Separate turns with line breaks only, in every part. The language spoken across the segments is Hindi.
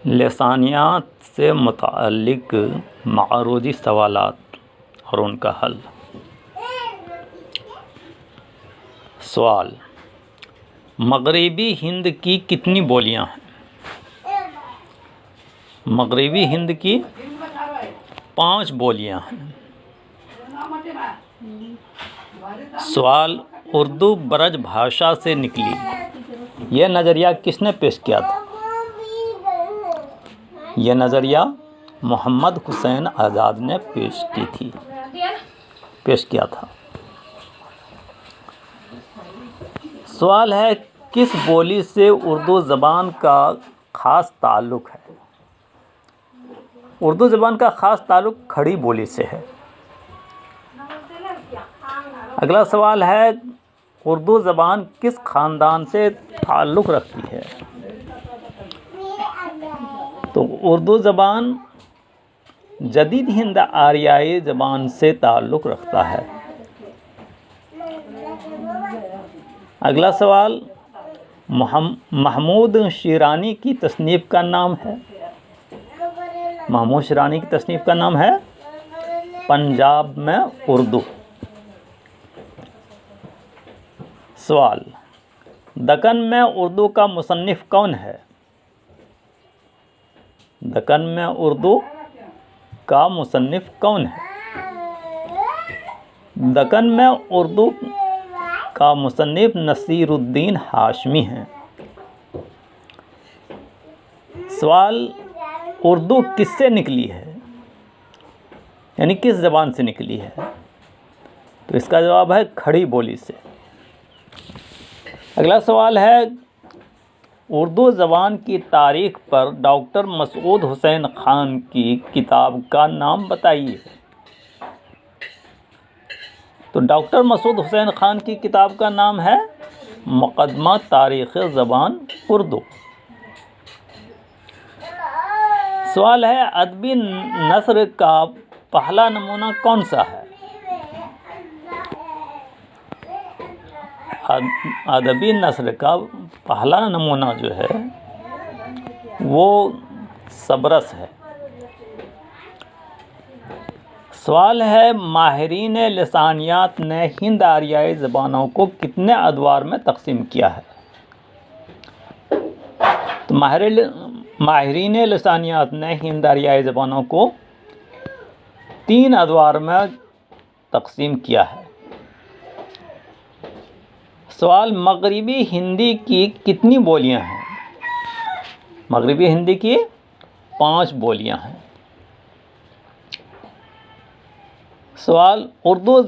लसानियात से मुताल्लिक़ मारूदी सवालात और उनका हल। सवाल, मग़रिबी हिंद की कितनी बोलियां हैं? मग़रिबी हिंद की 5 बोलियां हैं। सवाल, उर्दू ब्रज भाषा से निकली, यह नज़रिया किसने पेश किया था? यह नज़रिया मोहम्मद हुसैन आज़ाद ने पेश किया था। सवाल है, किस बोली से उर्दू ज़बान का ख़ास ताल्लुक़ है? उर्दू ज़बान का ख़ास ताल्लुक़ खड़ी बोली से है। अगला सवाल है, उर्दू ज़बान किस ख़ानदान से ताल्लुक़ रखती है? तो उर्दू ज़बान जदीद हिंद आरियाई ज़बान से ताल्लुक़ रखता है। अगला सवाल, महमूद शिरानी की तसनीफ़ का नाम है? महमूद शिरानी की तसनीफ़ का नाम है पंजाब में उर्दू। सवाल, दक्कन में उर्दू का मुसन्निफ़ कौन है? दक्कन में उर्दू का मुसन्निफ़ कौन है? दक्कन में उर्दू का मुसन्निफ़ नसीरुद्दीन हाशमी हैं। सवाल, उर्दू किससे निकली है, यानी किस ज़बान से निकली है? तो इसका जवाब है खड़ी बोली से। अगला सवाल है, उर्दू ज़बान की तारीख़ पर डॉक्टर मसूद हुसैन ख़ान की किताब का नाम बताइए। तो डॉक्टर मसूद हुसैन ख़ान की किताब का नाम है मुक़द्दमा तारीख़ ज़बान उर्दू। सवाल है, अदबी नस्र का पहला नमूना कौन सा है? अदबी नस्र का पहला नमूना जो है वो सबरस है। सवाल है, माहिरीन लसानियात ने हिंद आरियाई ज़बानों को कितने अदवार में तकसीम किया है? तो माहिरीन लसानियात ने हिंद आरियाई ज़बानों को 3 अदवार में तकसीम किया है। सवाल, मग़रिबी हिंदी की कितनी बोलियां हैं? मग़रिबी हिंदी की 5 बोलियां हैं। सवाल, उर्दू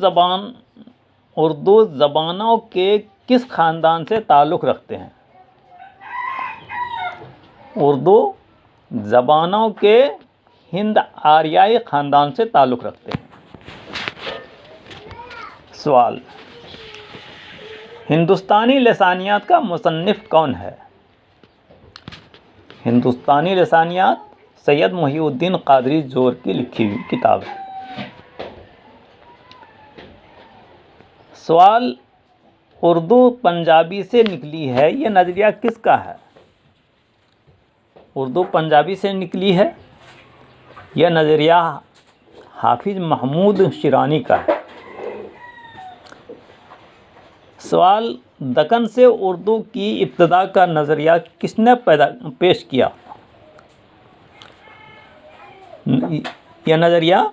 ज़बानों के किस ख़ानदान से ताल्लुक़ रखते हैं? उर्दू ज़बानों के हिंद आरियाई ख़ानदान से ताल्लुक़ रखते हैं। सवाल, हिंदुस्तानी लसानियात का मुसन्निफ़ कौन है? हिंदुस्तानी लसानियात सैयद मुहीउद्दीन क़ादरी जोर की लिखी हुई किताब है। सवाल, उर्दू पंजाबी से निकली है, यह नज़रिया किसका है? उर्दू पंजाबी से निकली है, यह नज़रिया हाफिज़ महमूद शिरानी का है। सवाल, दक्कन से उर्दू की इब्तिदा का नज़रिया किसने पेश किया? यह नज़रिया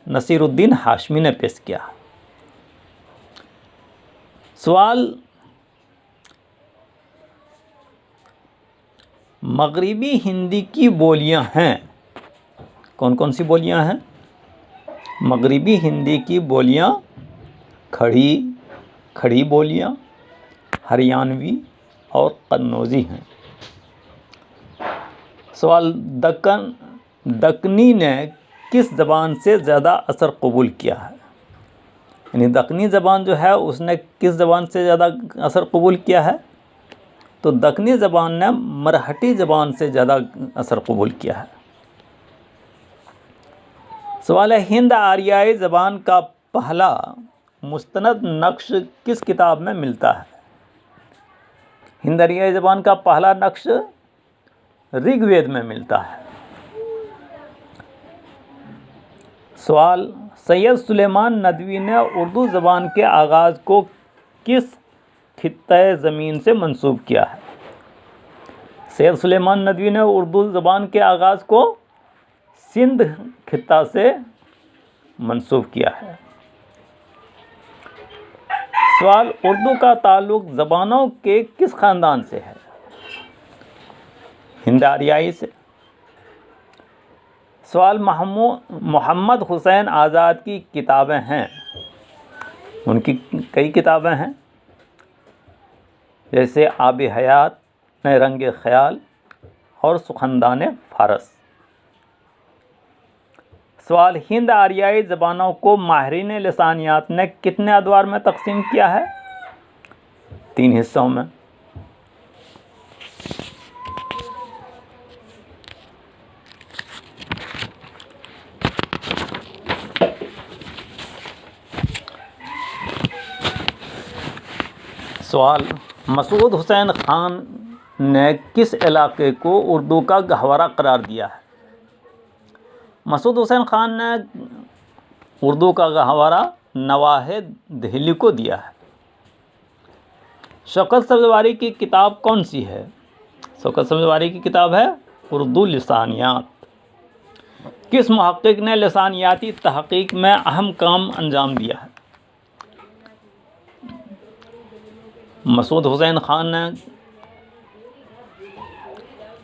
नसीरुद्दीन हाशमी ने पेश किया। सवाल, मग़रिबी हिंदी की बोलियां हैं, कौन कौन सी बोलियां हैं? मग़रिबी हिंदी की बोलियां खड़ी बोलियां, हरियाणवी और कन्नौजी हैं। सवाल, दक्कनी ने किस ज़बान से ज़्यादा असर कबूल किया है? यानी दक्कनी ज़बान जो है उसने किस ज़बान से ज़्यादा असर कबूल किया है? तो दक्कनी ज़बान ने मराठी ज़बान से ज़्यादा असर कबूल किया है। सवाल है, हिंद आरियाई ज़बान का पहला मुस्तनद नक्श किस किताब में मिलता है? हिंद आरियाई ज़बान का पहला नक्श ऋग्वेद में मिलता है। सवाल, सैयद सुलेमान नदवी ने उर्दू ज़बान के आगाज़ को किस खित्ते ज़मीन से मंसूब किया है? सैयद सुलेमान नदवी ने उर्दू ज़बान के आगाज़ को सिंध खित्ता से मंसूब किया है। सवाल, उर्दू का ताल्लुक़ ज़बानों के किस ख़ानदान से है? हिंद आरियाई से। सवाल, मोहम्मद हुसैन आज़ाद की किताबें हैं, उनकी कई किताबें हैं, जैसे आब हयात, रंग ख़याल और सुखंदान फ़ारस। सवाल, हिंद आरियाई ज़बानों को माहिरीन लिसानियात ने कितने अदवार में तकसीम किया है? 3 हिस्सों में। सवाल, मसूद हुसैन ख़ान ने किस इलाके को उर्दू का गहवरा करार दिया है? मसूद हुसैन ख़ान ने उर्दू का गहवरा नवाहे दिल्ली को दिया है। शौकत सब्ज़वारी की किताब कौन सी है? शौकत सब्ज़वारी की किताब है उर्दू लिसानियात। किस मुहक्किक ने लिसानियाती तहक़ीक़ में अहम काम अंजाम दिया है? मसूद हुसैन ख़ान ने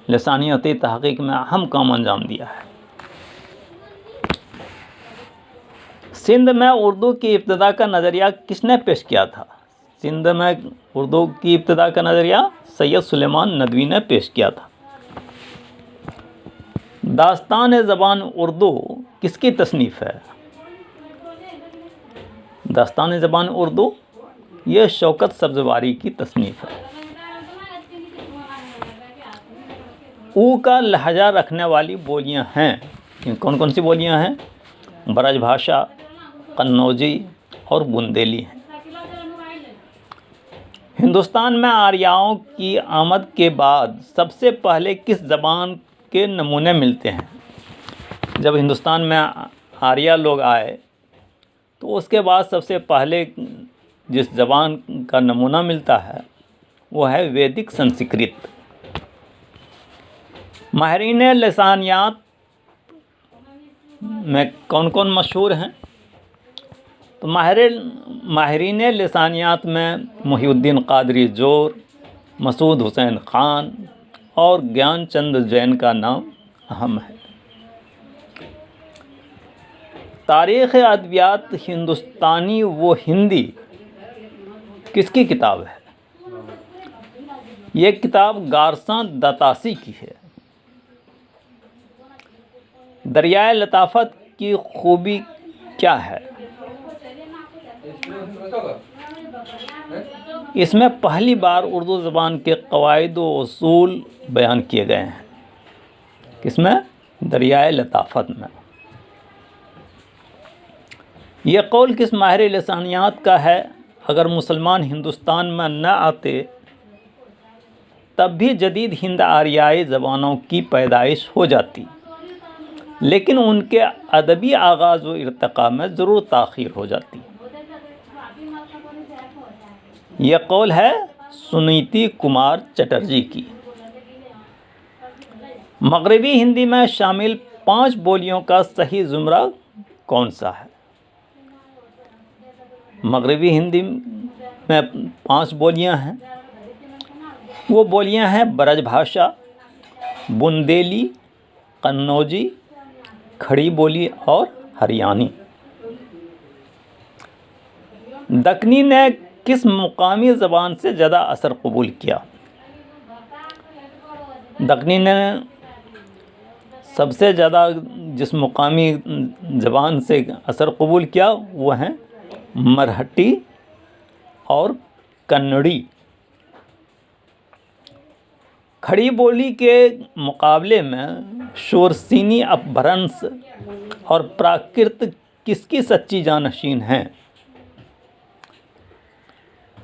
लिसानियाती तहक़ीक़ में अहम काम अंजाम दिया है। सिंध में उर्दू की इब्तिदा का नज़रिया किसने पेश किया था? सिंध में उर्दू की इब्तिदा का नज़रिया सैयद सुलेमान नदवी ने पेश किया था। दास्तान ज़बान उर्दू किसकी तसनीफ़ है? दास्तान ज़बान उर्दू ये शौकत सब्ज़वारी की तसनीफ़ है। ऊ का लहजा रखने वाली बोलियां हैं, कौन कौन सी बोलियां हैं? ब्रजभाषा, कन्नौजी और बुंदेली हैं। हिंदुस्तान में आर्यों की आमद के बाद सबसे पहले किस ज़बान के नमूने मिलते हैं? जब हिंदुस्तान में आर्य लोग आए तो उसके बाद सबसे पहले जिस ज़बान का नमूना मिलता है वो है वैदिक संस्कृत। माहिरीन लिसानियात में कौन कौन मशहूर हैं? तो माहिरीन लिसानियात में मुहीउद्दीन क़ादरी जोर, मसूद हुसैन ख़ान और ज्ञानचंद जैन का नाम अहम है। तारीख़ अदबियात हिंदुस्तानी व हिंदी किसकी किताब है? ये किताब गारसां दतासी की है। दरियाए लताफ़त की खूबी क्या है? इसमें पहली बार उर्दू ज़बान के क़वाइद व उसूल बयान किए गए हैं। किसमें? दरियाए लताफ़त में। यह कौल किस माहिर लिसानियात का है? अगर मुसलमान हिंदुस्तान में न आते तब भी जदीद हिंद आरियाई ज़बानों की पैदाइश हो जाती, लेकिन उनके अदबी आगाज़ व इर्तिक़ा में ज़रूर ताख़ीर हो जाती। यह कौल है सुनीति कुमार चटर्जी की। मगरबी हिंदी में शामिल 5 बोलियों का सही ज़ुमरा कौन सा है? मगरबी हिंदी में 5 बोलियां हैं। वो बोलियां हैं ब्रजभाषा, बुंदेली, कन्नौजी, खड़ी बोली और हरियाणी। दक्कनी ने किस मुकामी ज़बान से ज़्यादा असर कबूल किया? दक्कनी ने सबसे ज़्यादा जिस मुकामी ज़बान से असर कबूल किया वो हैं मराठी और कन्नड़ी। खड़ी बोली के मुकाबले में शोरसिनी अपभ्रंश और प्राकृत किसकी सच्ची जानशीन हैं?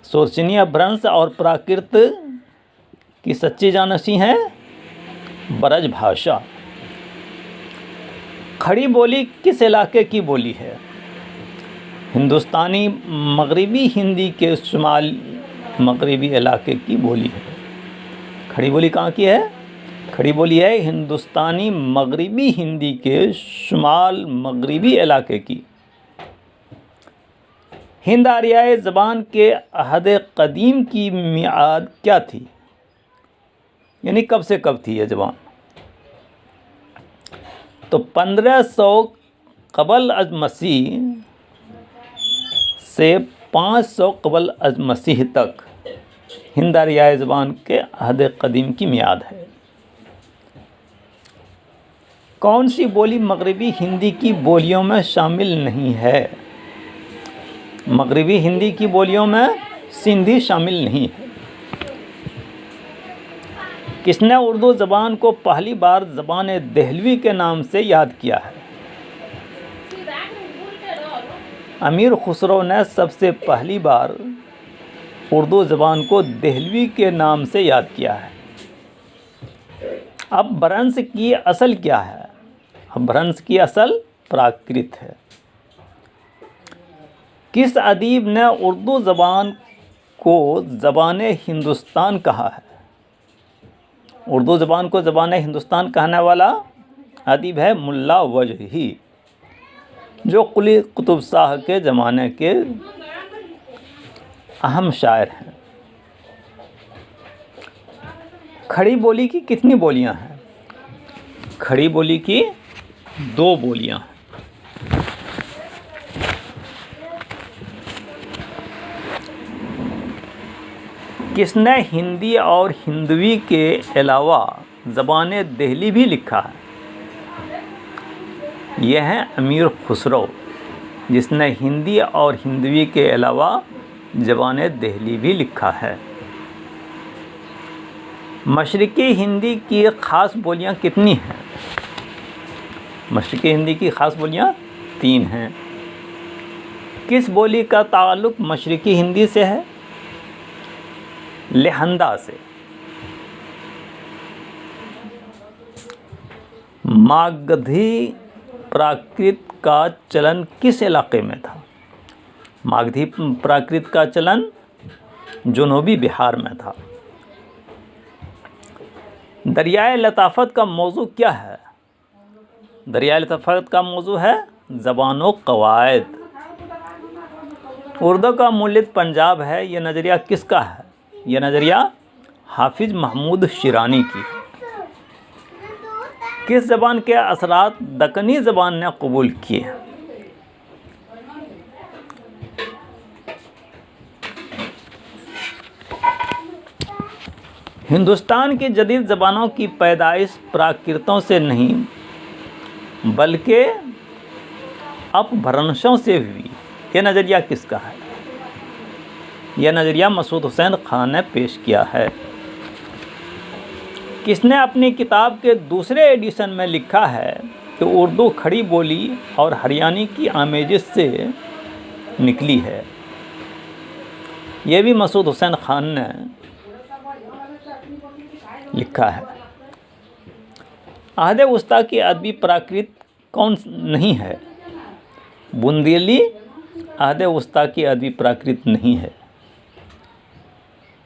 शोरसिनी अपभ्रंश और प्राकृत की सच्ची जानशीन है ब्रज भाषा। खड़ी बोली किस इलाके की बोली है? हिंदुस्तानी मगरिबी हिंदी के शुमाल मगरिबी इलाके की बोली है। खड़ी बोली कहाँ की है? खड़ी बोली है हिंदुस्तानी मगरिबी हिंदी के शुमाल मगरिबी इलाके की। हिंद आरियाई ज़बान के अहद क़दीम की मियाद क्या थी? यानी कब से कब थी यह ज़बान? तो 1500 क़बल अज़ मसीह से 500 क़बल अज़ मसीह तक हिंद आरियाई ज़बान के अहद क़दीम की मियाद है। कौन सी बोली मगरिबी हिंदी की बोलियों में शामिल नहीं है? मगरिबी हिंदी की बोलियों में सिंधी शामिल नहीं है। किसने उर्दू ज़बान को पहली बार ज़बान देहलवी के नाम से याद किया है? अमीर खुसरो ने सबसे पहली बार उर्दू ज़बान को देहलवी के नाम से याद किया है। अब भ्रंश की असल क्या है? अब भ्रंश की असल प्राकृत है। किस अदीब ने उर्दू ज़बान को ज़बान हिंदुस्तान कहा है? उर्दू ज़बान को ज़बान हिंदुस्तान कहने वाला अदीब है मुल्ला वजही, जो कुली कुतुब शाह के ज़माने के अहम शायर हैं। खड़ी बोली की कितनी बोलियां हैं? खड़ी बोली की 2 बोलियां हैं। किसने हिंदी और हिंदवी के अलावा ज़बान देहली भी लिखा है? यह है अमीर खुसरो, जिसने हिंदी और हिंदवी के अलावा ज़बान देहली भी लिखा है। मशरिकी हिंदी की ख़ास बोलियां कितनी हैं? मशरिकी हिंदी की ख़ास बोलियां 3 हैं। किस बोली का ताल्लुक़ मशरिकी हिंदी से है? लहंदा से। मागधी प्राकृत का चलन किस इलाके में था? मागधी प्राकृत का चलन जनूबी बिहार में था। दरियाए लताफ़त का मौजू क्या है? दरियाए लताफ़त का मौजू है ज़बानो क़वायद। उर्दू का मूलित पंजाब है, यह नज़रिया किसका है? यह नज़रिया हाफिज़ महमूद शिरानी की। किस ज़बान के असरात दक्कनी ज़बान ने कबूल किए? हिंदुस्तान की जदीद ज़बानों की पैदाइश प्राकृतों से नहीं बल्कि अपभ्रंशों से हुई। यह नज़रिया किसका है? यह नज़रिया मसूद हुसैन खान ने पेश किया है। किसने अपनी किताब के दूसरे एडिशन में लिखा है कि उर्दू खड़ी बोली और हरियाणी की आमेजिश से निकली है? यह भी मसूद हुसैन खान ने लिखा है। अहद वस्ता की अदबी प्राकृत कौन नहीं है? बुंदेली अहद वस्ता की अदबी प्राकृत नहीं है।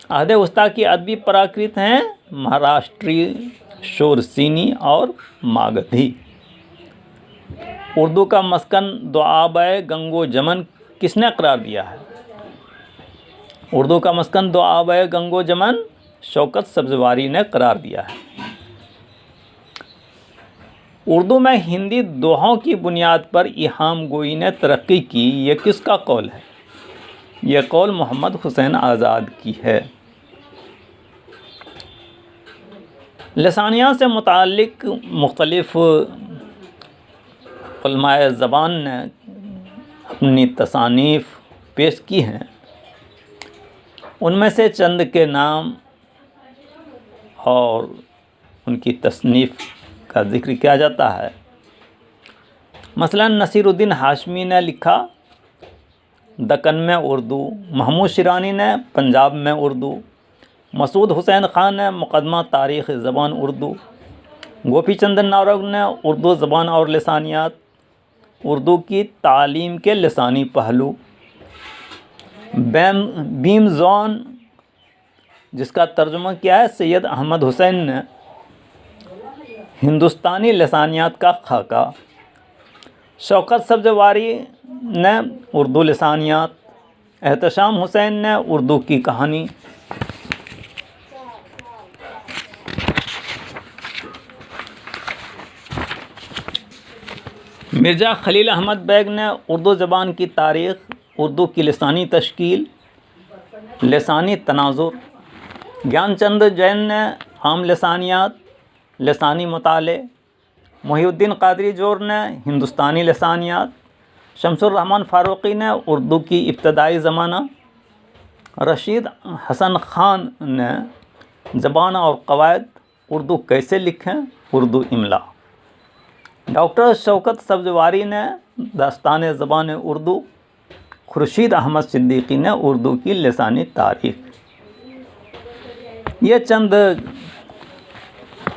अहद वस्ता की अदबी प्राकृत हैं महाराष्ट्री, शोरसीनी और मागधी। उर्दू का मस्कन दुआब-ए गंगो जमन किसने करार दिया है? उर्दू का मस्कन दुआब-ए गंगो जमन शौकत सब्ज़वारी ने करार दिया है। उर्दू में हिंदी दोहों की बुनियाद पर इहाम गोई ने तरक्की की, यह किसका कौल है? यह कौल मोहम्मद हुसैन आज़ाद की है। लसानिया से मुताल्लिक़ मुख्तलिफ़ उलमाए ज़बान ने अपनी तसानीफ़ पेश की हैं। उनमें से चंद के नाम और उनकी तसनीफ़ का ज़िक्र किया जाता है। मसलन नसीरुद्दीन हाशमी ने लिखा दक्कन में उर्दू, महमूद शिरानी ने पंजाब में उर्दू, मसूद हुसैन ख़ान ने मुक़दमा तारीख़ ज़बान उर्दू, गोपीचंद नारंग ने उर्दू ज़बान और लसानियात, उर्दू की तालीम के लसानी पहलू, बीम ज़ोन जिसका तर्जुमा किया है सैयद अहमद हुसैन ने, हिंदुस्तानी लसानियात का खाका, शौकत सब्ज़वारी ने उर्दू लसानियात, एहतशाम हुसैन ने उर्दू की कहानी, मिर्ज़ा खलील अहमद बेग ने उर्दू ज़बान की तारीख़, उर्दू की लसानी तश्कील, लसानी तनाजुर, ज्ञानचंद जैन ने आम लसानियात, लसानी मुताले, मोहिउद्दीन क़ादरी जोर ने हिंदुस्तानी लसानियात, शमसुर रहमान फ़ारूक़ी ने उर्दू की इब्तदाई ज़माना, रशीद हसन ख़ान ने ज़बान और क़वायद, उर्दू कैसे लिखें, उर्दू इमला, डॉक्टर शौकत सब्ज़वारी ने दास्तान ज़बान उर्दू, खुर्शीद अहमद सिद्दीकी ने उर्दू की लसानी तारीख़। ये चंद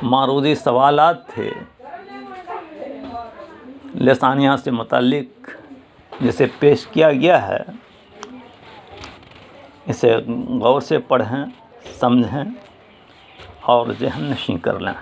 मारूदी सवालात थे लसानियात से मुताल्लिक़ जिसे पेश किया गया है। इसे गौर से पढ़ें, समझें और ज़हन नशीं कर लें।